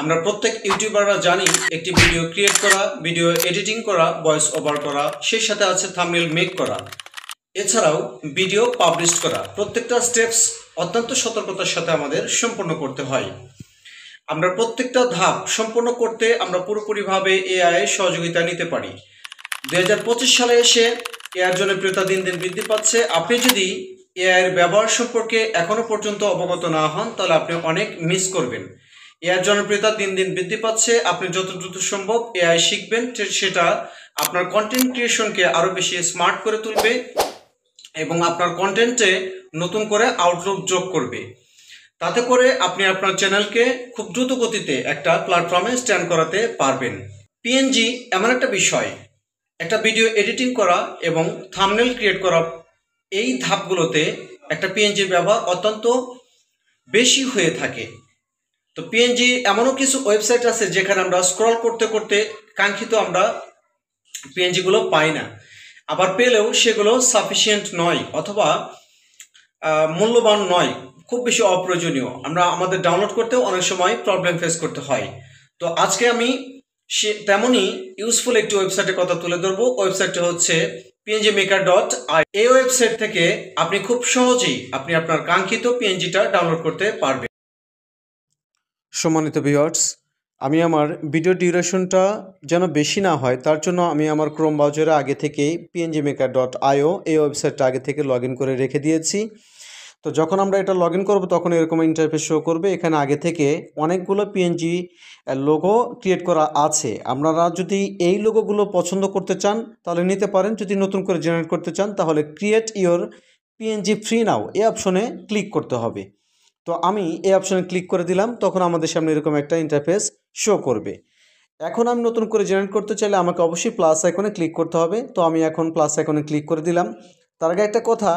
আমরা প্রত্যেক ইউটিউবাররা জানি একটি ভিডিও ক্রিয়েট করা, ভিডিও এডিটিং করা, ভয়েস ওভার করা, সেই সাথে আছে থাম্বনেল মেক করা, এছাড়াও ভিডিও পাবলিশ করা। প্রত্যেকটা স্টেপস অত্যন্ত সতর্কতার সাথে আমাদের সম্পন্ন করতে হয়। আমরা প্রত্যেকটা ধাপ সম্পন্ন করতে আমরা পুরোপুরিভাবে এআই এর সহযোগিতা নিতে পারি। 2025 সালে এসে এআই এর জনপ্রিয়তা দিন দিন বৃদ্ধি পাচ্ছে। আপনি যদি এআই এর ব্যবহার সম্পর্কে এখনো পর্যন্ত অবগত না হন তাহলে আপনি অনেক মিস করবেন। এআই জনপ্রিয়তা দিন দিন বৃদ্ধি পাচ্ছে। আপনি যত দ্রুত সম্ভব এআই শিখবেন, সেটা আপনার কন্টেন্ট ক্রিয়েশনকে আরো বেশি স্মার্ট করে তুলবে এবং আপনার কন্টেন্টে নতুন করে আউটলুক যোগ করবে। তাতে করে আপনি আপনার চ্যানেলকে খুব দ্রুত গতিতে একটা প্ল্যাটফর্মে স্ট্যান্ড করাতে পারবেন। পিএনজি এমন একটা বিষয়, একটা ভিডিও এডিটিং করা এবং থাম্বনেল ক্রিয়েট করা, এই ধাপগুলোতে একটা পিএনজির ব্যবহার অত্যন্ত বেশি হয়ে থাকে। তো পিএনজি এমনও কিছু ওয়েবসাইট আছে যেখানে আমরা স্ক্রল করতে করতে কাঙ্ক্ষিত আমরা পিএনজিগুলো পাই না, আবার পেলেও সেগুলো সাফিসিয়েন্ট নয় অথবা মূল্যবান নয়, খুব বেশি অপ্রয়োজনীয়। আমরা আমাদের ডাউনলোড করতেও অনেক সময় প্রবলেম ফেস করতে হয়। তো আজকে আমি তেমনই ইউজফুল একটি ওয়েবসাইটের কথা তুলে ধরবো। ওয়েবসাইটটা হচ্ছে pngmaker.io। এই ওয়েবসাইট থেকে আপনি খুব সহজেই আপনি আপনার কাঙ্ক্ষিত পিএনজিটা ডাউনলোড করতে পারবেন। সম্মানিত ভিউয়ার্স, আমি আমার ভিডিও ডিউরেশনটা যেন বেশি না হয় তার জন্য আমি আমার ক্রোম ব্রাউজারে আগে থেকেই pngmaker.io এই ওয়েবসাইটটা আগে থেকে লগ ইন করে রেখে দিয়েছি। তো যখন আমরা এটা লগ ইন করবো তখন এরকম ইন্টারফেস শো করবে। এখানে আগে থেকে অনেকগুলো পিএনজি লোগো ক্রিয়েট করা আছে। আপনারা যদি এই লোগোগুলো পছন্দ করতে চান তাহলে নিতে পারেন। যদি নতুন করে জেনারেট করতে চান তাহলে create your PNG free now এই অপশনে ক্লিক করতে হবে। তো আমি এই অপশনে ক্লিক করে দিলাম, তখন আমাদের সামনে এরকম একটা ইন্টারফেস শো করবে। এখন আমি নতুন করে জেনারেট করতে চাইলে আমাকে অবশ্যই প্লাস আইকনে ক্লিক করতে হবে। তো আমি এখন প্লাস আইকনে ক্লিক করে দিলাম। তার আগে একটা কথা,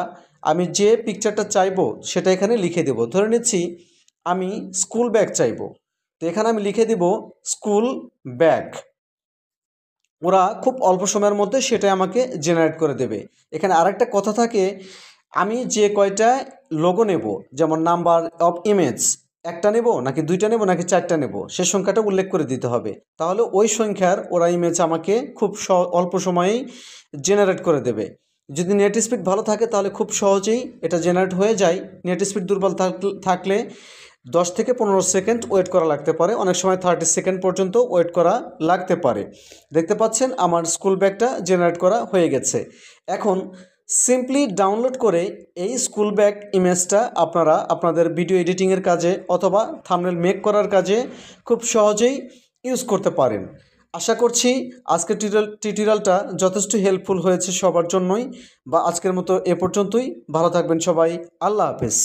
আমি যে পিকচারটা চাইবো সেটা এখানে লিখে দেব। ধরে নিচ্ছি আমি স্কুল ব্যাগ চাইবো, তো এখানে আমি লিখে দিব স্কুল ব্যাগ। ওরা খুব অল্প সময়ের মধ্যে সেটাই আমাকে জেনারেট করে দেবে। এখানে আরেকটা কথা থাকে, আমি যে কয়টা লোগো নেব, যেমন নাম্বার অফ ইমেজ, একটা নেব নাকি দুইটা নেব নাকি চারটা নেব, সে সংখ্যাটা উল্লেখ করে দিতে হবে। তাহলে ওই সংখ্যার ওরা ইমেজ আমাকে খুব অল্প সময়েই জেনারেট করে দেবে। যদি নেট স্পিড ভালো থাকে তাহলে খুব সহজেই এটা জেনারেট হয়ে যায়। নেট স্পিড দুর্বল থাকলে 10 থেকে 15 সেকেন্ড ওয়েট করা লাগতে পারে, অনেক সময় 30 সেকেন্ড পর্যন্ত ওয়েট করা লাগতে পারে। দেখতে পাচ্ছেন আমার স্কুল ব্যাগটা জেনারেট করা হয়ে গেছে। এখন সিম্পলি ডাউনলোড করে এই স্কুল ব্যাগ ইমেজটা আপনারা আপনাদের ভিডিও এডিটিংয়ের কাজে অথবা থাম্বনেল মেক করার কাজে খুব সহজেই ইউজ করতে পারেন। আশা করছি আজকের টিউটোরিয়ালটা যথেষ্ট হেল্পফুল হয়েছে সবার জন্যই। বা আজকের মতো এ পর্যন্তই। ভালো থাকবেন সবাই। আল্লাহ হাফেজ।